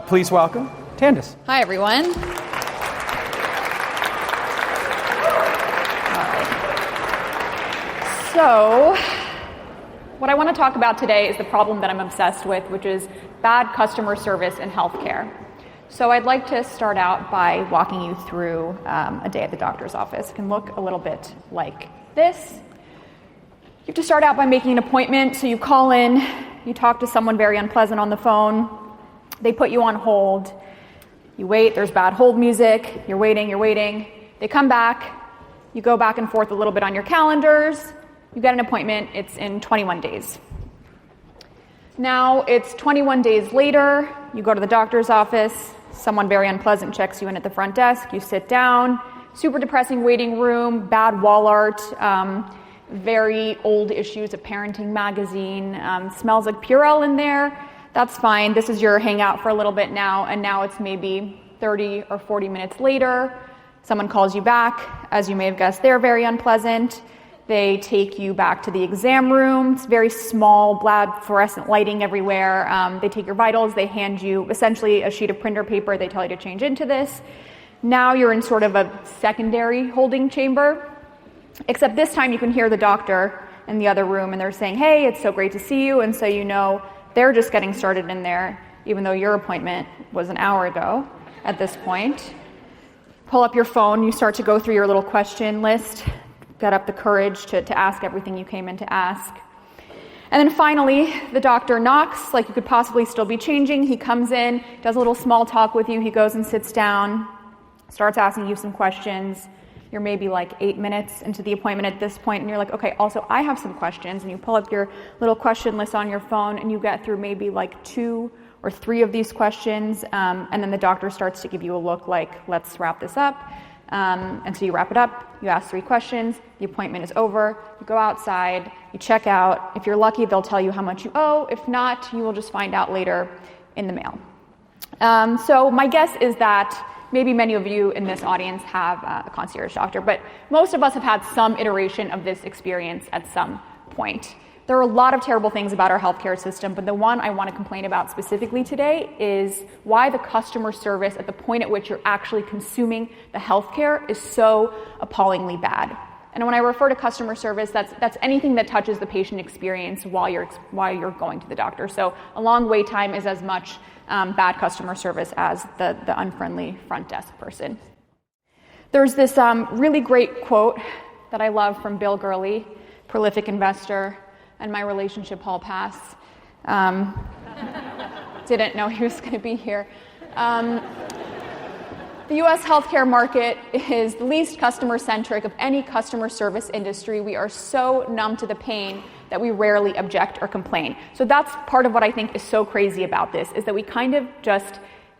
Please welcome Tandice. Hi, everyone. All right. So, what I want to talk about today is the problem that I'm obsessed with, which is bad customer service in healthcare. So I'd like to start out by walking you through a day at the doctor's office. It can look a little bit like this. You have to start out by making an appointment. So you call in, you talk to someone very unpleasant on the phone. They put you on hold. You wait, there's bad hold music. You're waiting. They come back. You go back and forth a little bit on your calendars. You get an appointment. It's in 21 days. Now it's 21 days later. You go to the doctor's office. Someone very unpleasant checks you in at the front desk. You sit down. Super depressing waiting room, bad wall art, very old issues of Parenting magazine. Smells like Purell in there. That's fine. This is your hangout for a little bit now, and now it's maybe 30 or 40 minutes later. Someone calls you back. As you may have guessed, they're very unpleasant. They take you back to the exam room. It's very small, black fluorescent lighting everywhere. They take your vitals. They hand you essentially a sheet of printer paper. They tell you to change into this. Now you're in sort of a secondary holding chamber, except this time you can hear the doctor in the other room, and they're saying, hey, it's so great to see you. And so you know they're just getting started in there, even though your appointment was an hour ago at this point. Pull up your phone. You start to go through your little question list. Get up the courage to ask everything you came in to ask. And then finally, the doctor knocks, like you could possibly still be changing. He comes in, does a little small talk with you. He goes and sits down, starts asking you some questions. You're maybe like 8 minutes into the appointment at this point, and you're like, okay, also I have some questions. And you pull up your little question list on your phone, and you get through maybe like 2 or 3 of these questions. And then the doctor starts to give you a look like, let's wrap this up. And so you wrap it up, you ask 3 questions, the appointment is over, you go outside, you check out. If you're lucky, they'll tell you how much you owe. If not, you will just find out later in the mail. So my guess is that maybe many of you in this audience have a concierge doctor, but most of us have had some iteration of this experience at some point. There are a lot of terrible things about our healthcare system, but the one I want to complain about specifically today is why the customer service at the point at which you're actually consuming the healthcare is so appallingly bad. And when I refer to customer service, that's anything that touches the patient experience while you're going to the doctor. So a long wait time is as much bad customer service as the unfriendly front desk person. There's this really great quote that I love from Bill Gurley, prolific investor, and my relationship hall pass. Didn't know he was going to be here. The U.S. healthcare market is the least customer-centric of any customer service industry. We are so numb to the pain that we rarely object or complain. So that's part of what I think is so crazy about this, is that we kind of just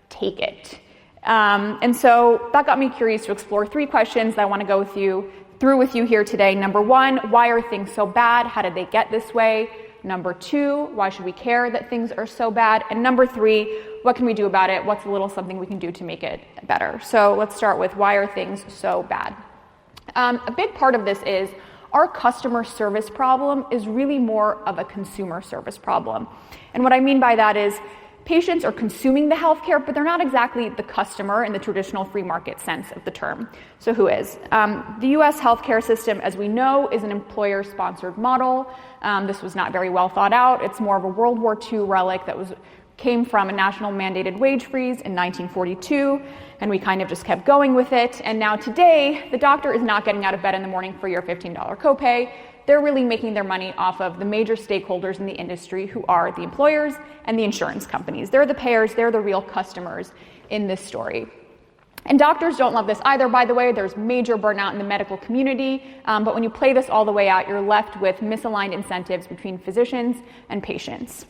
take it. And so that got me curious to explore 3 questions that I want to go through with you here today. Number 1, why are things so bad? How did they get this way? Number 2, why should we care that things are so bad? And number 3, what can we do about it? What's a little something we can do to make it better? So let's start with why are things so bad? A big part of this is our customer service problem is really more of a consumer service problem. And what I mean by that is patients are consuming the healthcare, but they're not exactly the customer in the traditional free market sense of the term. So who is? The U.S. healthcare system, as we know, is an employer-sponsored model. This was not very well thought out. It's more of a World War II relic that came from a national mandated wage freeze in 1942, and we kind of just kept going with it. And now today, the doctor is not getting out of bed in the morning for your $15 copay. They're really making their money off of the major stakeholders in the industry, who are the employers and the insurance companies. They're the payers, they're the real customers in this story. And doctors don't love this either, by the way. There's major burnout in the medical community, but when you play this all the way out, you're left with misaligned incentives between physicians and patients.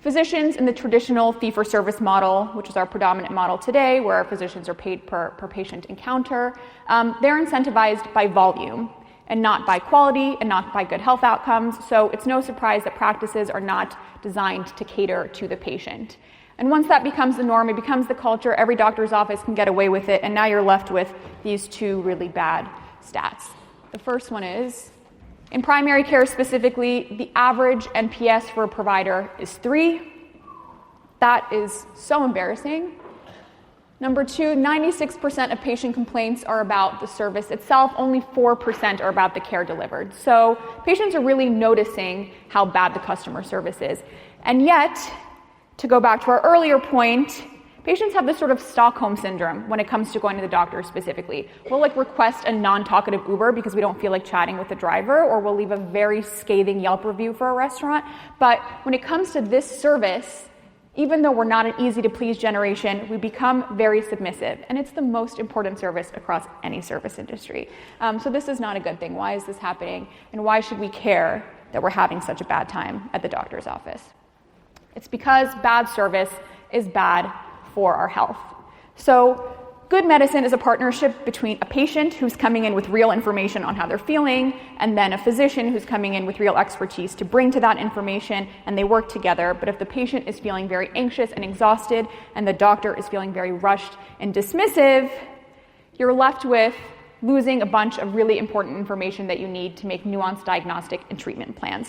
Physicians in the traditional fee-for-service model, which is our predominant model today, where our physicians are paid per patient encounter, they're incentivized by volume and not by quality and not by good health outcomes. So it's no surprise that practices are not designed to cater to the patient. And once that becomes the norm, it becomes the culture, every doctor's office can get away with it, and now you're left with these 2 really bad stats. The first one is, in primary care specifically, the average NPS for a provider is 3. That is so embarrassing. Number two, 96% of patient complaints are about the service itself. Only 4% are about the care delivered. So patients are really noticing how bad the customer service is. And yet, to go back to our earlier point, patients have this sort of Stockholm syndrome when it comes to going to the doctor specifically. We'll request a non-talkative Uber because we don't feel like chatting with the driver, or we'll leave a very scathing Yelp review for a restaurant. But when it comes to this service, even though we're not an easy-to-please generation, we become very submissive, and it's the most important service across any service industry. So this is not a good thing. Why is this happening, and why should we care that we're having such a bad time at the doctor's office? It's because bad service is bad for our health. So good medicine is a partnership between a patient who's coming in with real information on how they're feeling, and then a physician who's coming in with real expertise to bring to that information, and they work together. But if the patient is feeling very anxious and exhausted, and the doctor is feeling very rushed and dismissive, you're left with losing a bunch of really important information that you need to make nuanced diagnostic and treatment plans.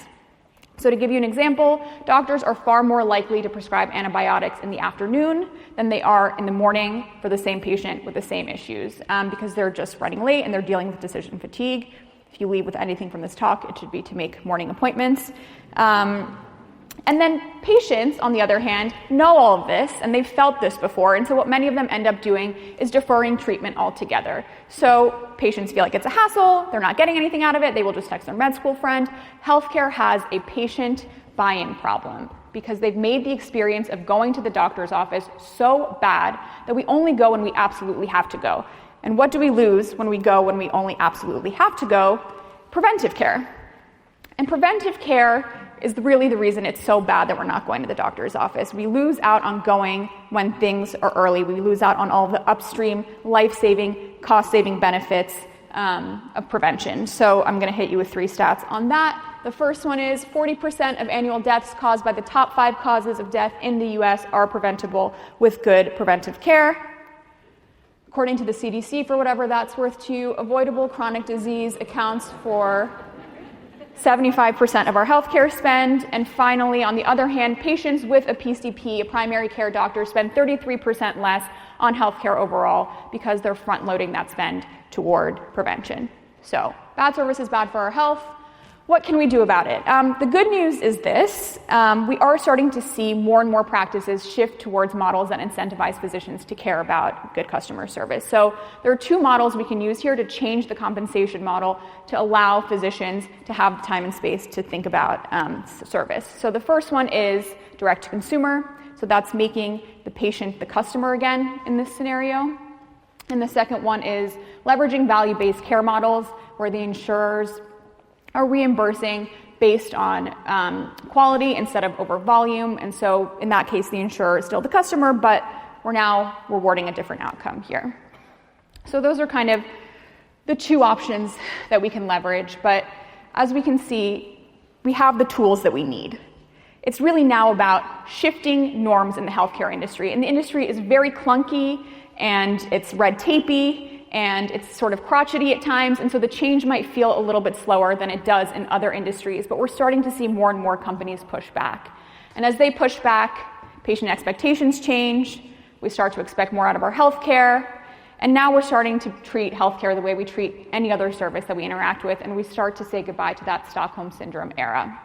So to give you an example, doctors are far more likely to prescribe antibiotics in the afternoon than they are in the morning for the same patient with the same issues, because they're just running late and they're dealing with decision fatigue. If you leave with anything from this talk, it should be to make morning appointments. And then patients, on the other hand, know all of this, and they've felt this before, and so what many of them end up doing is deferring treatment altogether. So patients feel like it's a hassle, they're not getting anything out of it, they will just text their med school friend. Healthcare has a patient buy-in problem because they've made the experience of going to the doctor's office so bad that we only go when we absolutely have to go. And what do we lose when we go when we only absolutely have to go? Preventive care. And preventive care is really the reason it's so bad that we're not going to the doctor's office. We lose out on going when things are early. We lose out on all of the upstream, life-saving, cost-saving benefits of prevention. So I'm going to hit you with 3 stats on that. The first one is 40% of annual deaths caused by the top 5 causes of death in the U.S. are preventable with good preventive care. According to the CDC, for whatever that's worth to you, avoidable chronic disease accounts for 75% of our healthcare spend. And finally, on the other hand, patients with a PCP, a primary care doctor, spend 33% less on healthcare overall because they're front-loading that spend toward prevention. So bad service is bad for our health. What can we do about it? The good news is this. We are starting to see more and more practices shift towards models that incentivize physicians to care about good customer service. So there are 2 models we can use here to change the compensation model to allow physicians to have the time and space to think about service. So the first one is direct to consumer. So that's making the patient the customer again in this scenario. And the second one is leveraging value-based care models where the insurers are reimbursing based on quality instead of over volume. And so in that case, the insurer is still the customer, but we're now rewarding a different outcome here. So those are kind of the 2 options that we can leverage. But as we can see, we have the tools that we need. It's really now about shifting norms in the healthcare industry. And the industry is very clunky, and it's red tapey, and it's sort of crotchety at times, and so the change might feel a little bit slower than it does in other industries, but we're starting to see more and more companies push back. And as they push back, patient expectations change, we start to expect more out of our healthcare, and now we're starting to treat healthcare the way we treat any other service that we interact with, and we start to say goodbye to that Stockholm Syndrome era.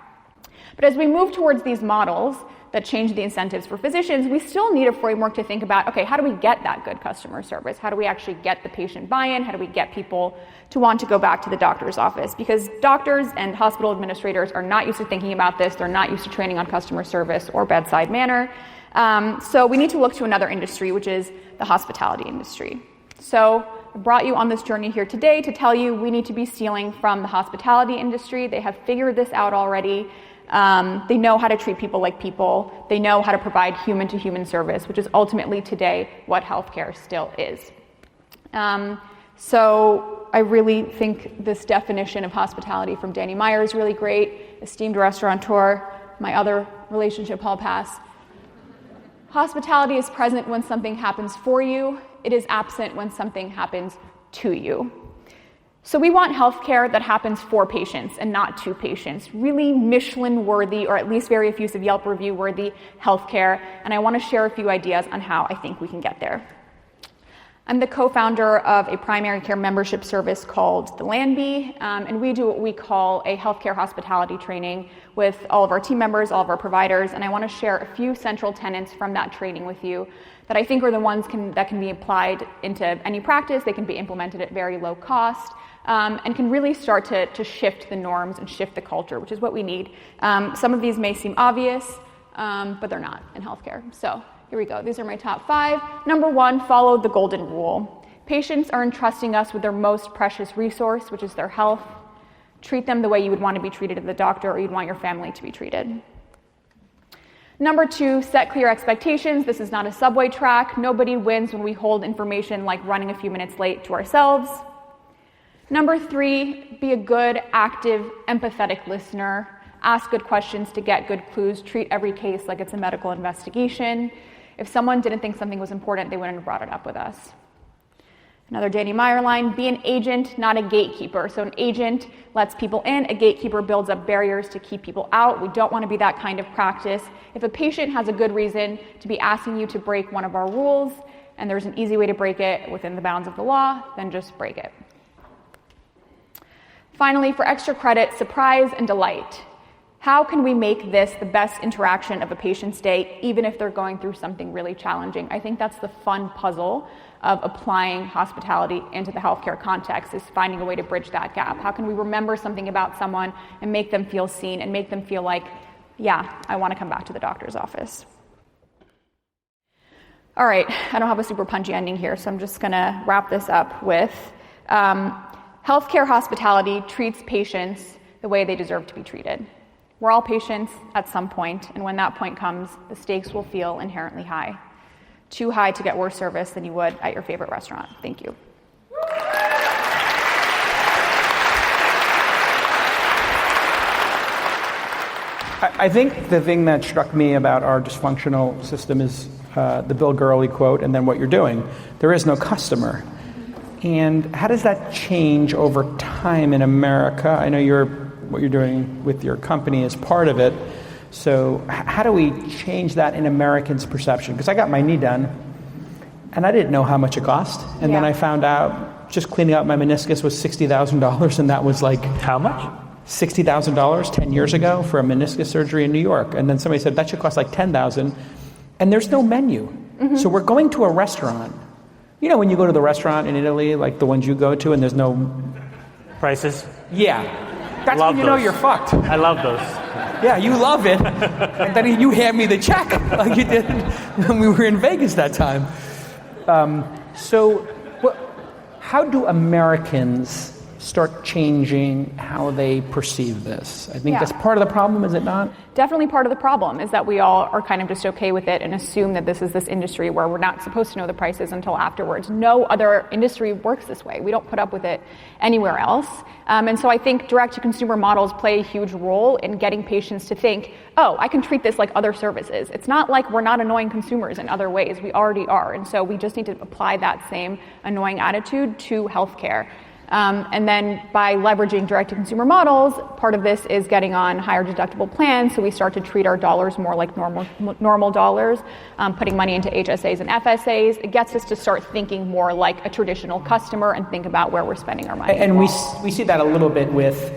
But as we move towards these models that change the incentives for physicians, we still need a framework to think about, okay, how do we get that good customer service? How do we actually get the patient buy-in? How do we get people to want to go back to the doctor's office? Because doctors and hospital administrators are not used to thinking about this. They're not used to training on customer service or bedside manner. So we need to look to another industry, which is the hospitality industry. So I brought you on this journey here today to tell you we need to be stealing from the hospitality industry. They have figured this out already. They know how to treat people like people. They know how to provide human-to-human service, which is ultimately today what healthcare still is. So I really think this definition of hospitality from Danny Meyer is really great. Esteemed restaurateur, my other relationship hall pass. Hospitality is present when something happens for you. It is absent when something happens to you. So we want healthcare that happens for patients and not to patients. Really Michelin-worthy, or at least very effusive Yelp review-worthy healthcare. And I want to share a few ideas on how I think we can get there. I'm the co-founder of a primary care membership service called the Lanby, and we do what we call a healthcare hospitality training with all of our team members, all of our providers, and I want to share a few central tenets from that training with you that I think are the ones that can be applied into any practice. They can be implemented at very low cost, and can really start to shift the norms and shift the culture, which is what we need. Some of these may seem obvious, but they're not in healthcare. So here we go. These are my top 5. Number 1, follow the golden rule. Patients are entrusting us with their most precious resource, which is their health. Treat them the way you would want to be treated at the doctor or you'd want your family to be treated. Number 2, set clear expectations. This is not a subway track. Nobody wins when we hold information like running a few minutes late to ourselves. Number 3, be a good, active, empathetic listener. Ask good questions to get good clues. Treat every case like it's a medical investigation. If someone didn't think something was important, they wouldn't have brought it up with us. Another Danny Meyer line, be an agent, not a gatekeeper. So an agent lets people in, a gatekeeper builds up barriers to keep people out. We don't want to be that kind of practice. If a patient has a good reason to be asking you to break one of our rules, and there's an easy way to break it within the bounds of the law, then just break it. Finally, for extra credit, surprise and delight. How can we make this the best interaction of a patient's day, even if they're going through something really challenging? I think that's the fun puzzle of applying hospitality into the healthcare context, is finding a way to bridge that gap. How can we remember something about someone and make them feel seen and make them feel like, yeah, I want to come back to the doctor's office? All right, I don't have a super punchy ending here, so I'm just going to wrap this up with healthcare hospitality treats patients the way they deserve to be treated. We're all patients at some point, and when that point comes, the stakes will feel inherently high. Too high to get worse service than you would at your favorite restaurant. Thank you. I think the thing that struck me about our dysfunctional system is the Bill Gurley quote, and then what you're doing. There is no customer. And how does that change over time in America? I know what you're doing with your company is part of it. So how do we change that in Americans' perception? Because I got my knee done, and I didn't know how much it cost. And then I found out just cleaning out my meniscus was $60,000, and that was like... How much? $60,000 10 years ago for a meniscus surgery in New York. And then somebody said, that should cost like $10,000. And there's no menu. Mm-hmm. So we're going to a restaurant. You know when you go to the restaurant in Italy, like the ones you go to, and there's no... Prices? Yeah. That's when you know you're fucked. I love those. Yeah, you love it. And then you hand me the check like you did when we were in Vegas that time. How do Americans start changing how they perceive this? I think that's part of the problem, is it not? Definitely part of the problem is that we all are kind of just okay with it and assume that this is this industry where we're not supposed to know the prices until afterwards. No other industry works this way. We don't put up with it anywhere else. And so I think direct-to-consumer models play a huge role in getting patients to think, oh, I can treat this like other services. It's not like we're not annoying consumers in other ways. We already are. And so we just need to apply that same annoying attitude to healthcare. And then by leveraging direct-to-consumer models, part of this is getting on higher deductible plans, so we start to treat our dollars more like normal dollars, putting money into HSAs and FSAs. It gets us to start thinking more like a traditional customer and think about where we're spending our money. And we see that a little bit with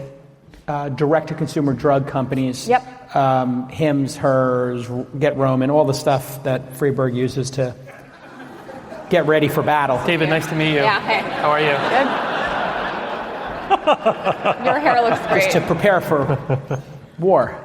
direct-to-consumer drug companies. Yep. Hims, Hers, Get Roman, all the stuff that Freeburg uses to get ready for battle. David, nice to meet you. Yeah, hey. How are you? Good. Your hair looks great. Just to prepare for war.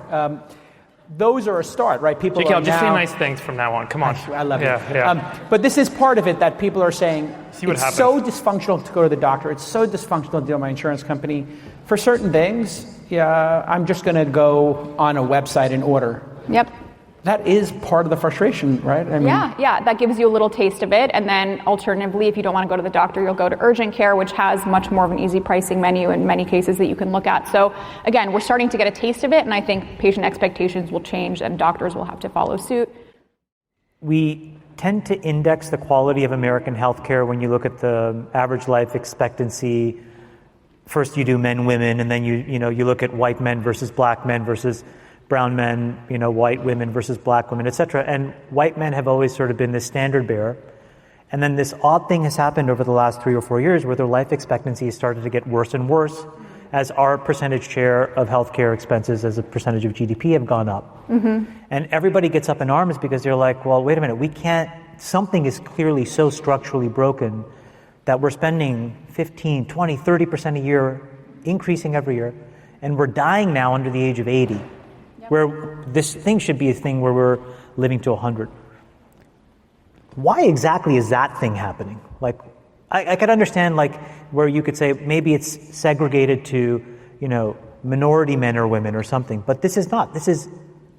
Those are a start, right? People JK, are I'll just say now, nice things from now on. Come on. I love it. Yeah. But this is part of it that people are saying, See what it's happens. so dysfunctional to go to the doctor. It's so dysfunctional to deal with my insurance company. For certain things, I'm just going to go on a website and order. Yep. That is part of the frustration, right? I mean, Yeah, that gives you a little taste of it. And then alternatively, if you don't want to go to the doctor, you'll go to urgent care, which has much more of an easy pricing menu in many cases that you can look at. So again, we're starting to get a taste of it, and I think patient expectations will change and doctors will have to follow suit. We tend to index the quality of American healthcare when you look at the average life expectancy first you do men, women, and then you look at white men versus brown men, white women versus black women, etc. And white men have always sort of been this standard bearer. And then this odd thing has happened over the last 3 or 4 years where their life expectancy has started to get worse and worse as our percentage share of healthcare expenses as a percentage of GDP have gone up. Mm-hmm. And everybody gets up in arms because they're like, well, wait a minute, something is clearly so structurally broken that we're spending 15, 20, 30% a year, increasing every year, and we're dying now under the age of 80, where this thing should be a thing where we're living to 100. Why exactly is that thing happening? Like, I could understand where you could say maybe it's segregated to, minority men or women or something, but this is not. This is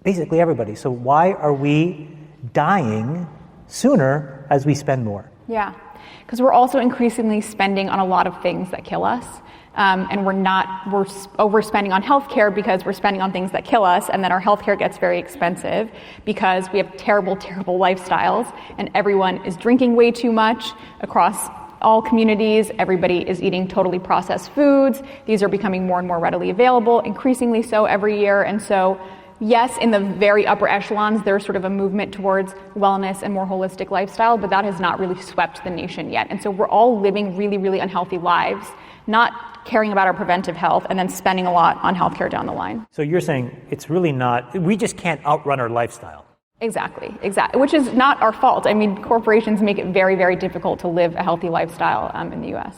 basically everybody. So why are we dying sooner as we spend more? Yeah, because we're also increasingly spending on a lot of things that kill us. And we're overspending on healthcare because we're spending on things that kill us, and then our healthcare gets very expensive because we have terrible, terrible lifestyles, and everyone is drinking way too much across all communities. Everybody is eating totally processed foods. These are becoming more and more readily available, increasingly so every year. And so, yes, in the very upper echelons, there's sort of a movement towards wellness and more holistic lifestyle, but that has not really swept the nation yet. And so we're all living really, really unhealthy lives, not caring about our preventive health, and then spending a lot on healthcare down the line. So you're saying it's really not, we just can't outrun our lifestyle. Exactly, which is not our fault. I mean, corporations make it very, very difficult to live a healthy lifestyle in the U.S.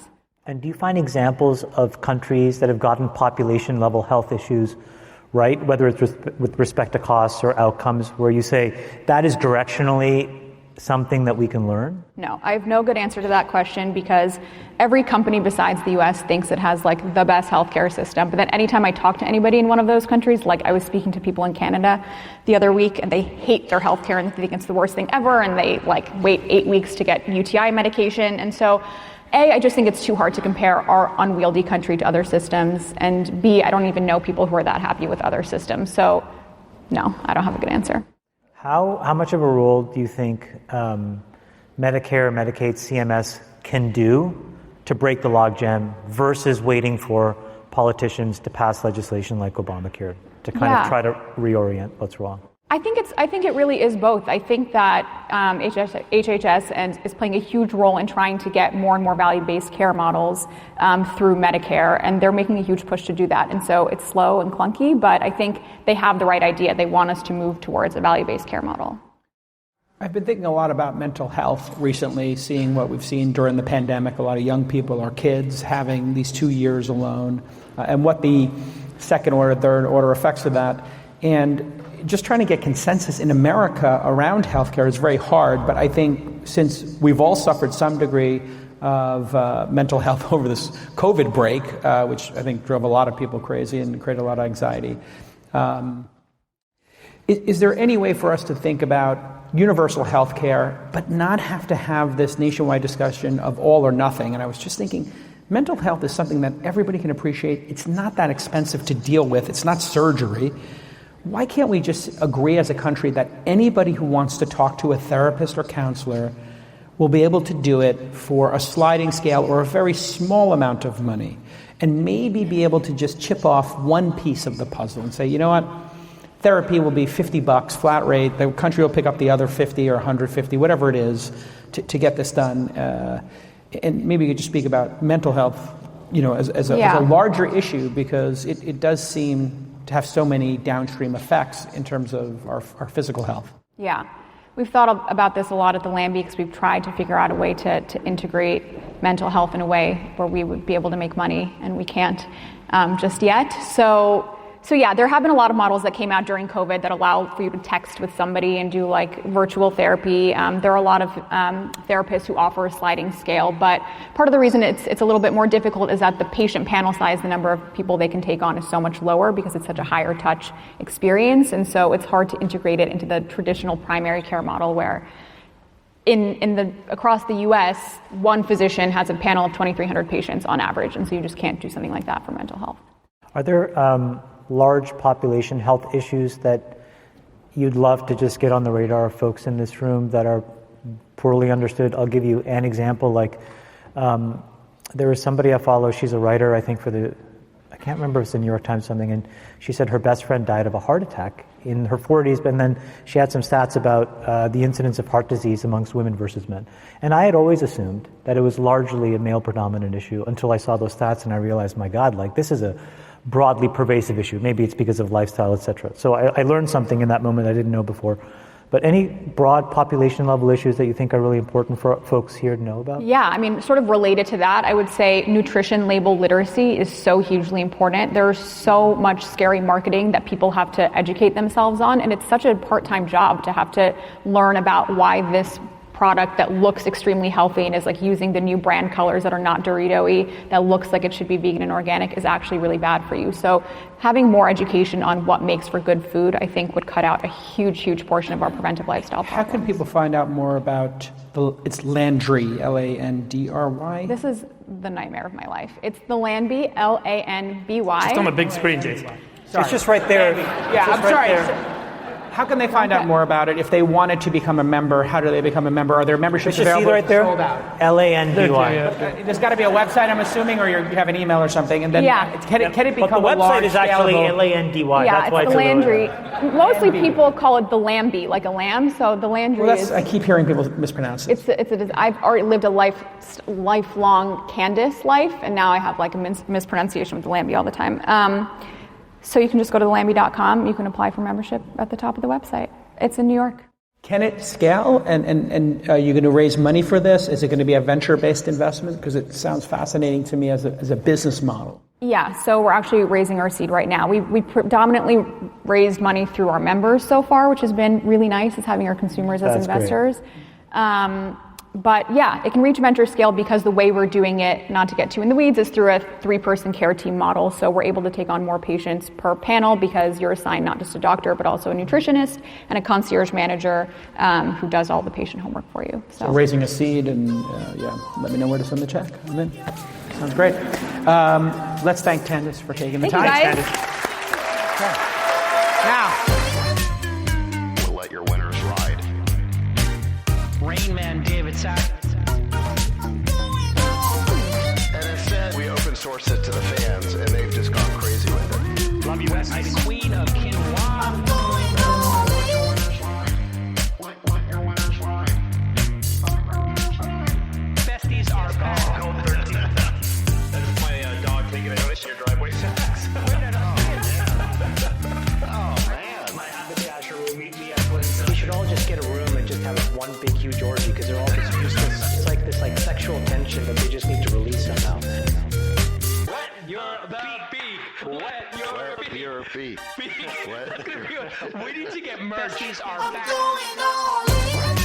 And do you find examples of countries that have gotten population level health issues right, whether it's with respect to costs or outcomes, where you say that is directionally something that we can learn? No, I have no good answer to that question because every company besides the US thinks it has the best healthcare system. But then anytime I talk to anybody in one of those countries, like I was speaking to people in Canada the other week, and they hate their healthcare and they think it's the worst thing ever, and they wait 8 weeks to get UTI medication. And so A, I just think it's too hard to compare our unwieldy country to other systems, and B, I don't even know people who are that happy with other systems. So no, I don't have a good answer. How much of a role do you think Medicare, Medicaid, CMS can do to break the logjam versus waiting for politicians to pass legislation like Obamacare to kind of try to reorient what's wrong? I think it really is both. I think that HHS is playing a huge role in trying to get more and more value-based care models through Medicare, and they're making a huge push to do that. And so it's slow and clunky, but I think they have the right idea. They want us to move towards a value-based care model. I've been thinking a lot about mental health recently, seeing what we've seen during the pandemic, a lot of young people, our kids, having these 2 years alone, and what the second order, third order effects of that. And just trying to get consensus in America around healthcare is very hard, but I think since we've all suffered some degree of mental health over this COVID break, which I think drove a lot of people crazy and created a lot of anxiety, is there any way for us to think about universal healthcare, but not have to have this nationwide discussion of all or nothing? And I was just thinking, mental health is something that everybody can appreciate. It's not that expensive to deal with. It's not surgery. Why can't we just agree as a country that anybody who wants to talk to a therapist or counselor will be able to do it for a sliding scale or a very small amount of money, and maybe be able to just chip off one piece of the puzzle and say, you know what, therapy will be $50 flat rate, the country will pick up the other 50 or 150, whatever it is, to get this done. And maybe you could just speak about mental health, as a larger issue, because it does seem to have so many downstream effects in terms of our physical health. Yeah. We've thought about this a lot at the Lanby because we've tried to figure out a way to integrate mental health in a way where we would be able to make money, and we can't just yet. So yeah, there have been a lot of models that came out during COVID that allow for you to text with somebody and do virtual therapy. There are a lot of therapists who offer a sliding scale, but part of the reason it's a little bit more difficult is that the patient panel size, the number of people they can take on, is so much lower because it's such a higher touch experience, and so it's hard to integrate it into the traditional primary care model where across the U.S., one physician has a panel of 2,300 patients on average, and so you just can't do something like that for mental health. Are there large population health issues that you'd love to just get on the radar of folks in this room that are poorly understood? I'll give you an example. there was somebody I follow, she's a writer, I think I can't remember if it's the New York Times or something, and she said her best friend died of a heart attack in her 40s, but then she had some stats about the incidence of heart disease amongst women versus men. And I had always assumed that it was largely a male-predominant issue until I saw those stats and I realized, my God, like this is a broadly pervasive issue. Maybe it's because of lifestyle, etc. So I learned something in that moment I didn't know before. But any broad population level issues that you think are really important for folks here to know about? Yeah, I mean, sort of related to that, I would say nutrition label literacy is so hugely important. There's so much scary marketing that people have to educate themselves on, and it's such a part-time job to have to learn about why this product that looks extremely healthy and is like using the new brand colors that are not Dorito-y, that looks like it should be vegan and organic, is actually really bad for you. So having more education on what makes for good food, I think, would cut out a huge portion of our preventive lifestyle problems. How can people find out more about it's Landry, Landry? This is the nightmare of my life. It's the Lanby, Lanby. Just on a big screen, Jason. It's just right there. Yeah, I'm sorry. How can they find out more about it? If they wanted to become a member, how do they become a member? Are there memberships available? Right there? Sold out. Lanby. There's got to be a website, I'm assuming, or you have an email or something. And then can it become but the a large website is actually scalable... Landy. Yeah, That's why it's the Landry. Mostly people call it the Lanby, like a lamb. So the Landry is... I keep hearing people mispronounce it. I've already lived a lifelong Candice life, and now I have like a mispronunciation with the Lanby all the time. So you can just go to thelanby.com. You can apply for membership at the top of the website. It's in New York. Can it scale? And are you going to raise money for this? Is it going to be a venture-based investment? Because it sounds fascinating to me as a business model. Yeah, so we're actually raising our seed right now. We predominantly raised money through our members so far, which has been really nice, is having our consumers as investors. But yeah, it can reach venture scale because the way we're doing it, not to get too in the weeds, is through a 3-person care team model. So we're able to take on more patients per panel because you're assigned not just a doctor, but also a nutritionist and a concierge manager who does all the patient homework for you. So raising a seed and let me know where to send the check. I'm in. Sounds great. Let's thank Tandice for taking the time. Thank you, Tandice. Okay. Now. We'll let your winners ride. Rain Man David Sack. And instead, we open source it to the fans, and they've just gone crazy with it. Love you, Bestie. Queen of Quinoa. Besties are back. That is my dog taking a notice in your driveway. We should all just get a room and just have one big huge orgy because they're all just useless. It's like this sexual tension that they just need to release somehow. Wet your feet. We need to get merch. Besties are back. I'm going all in.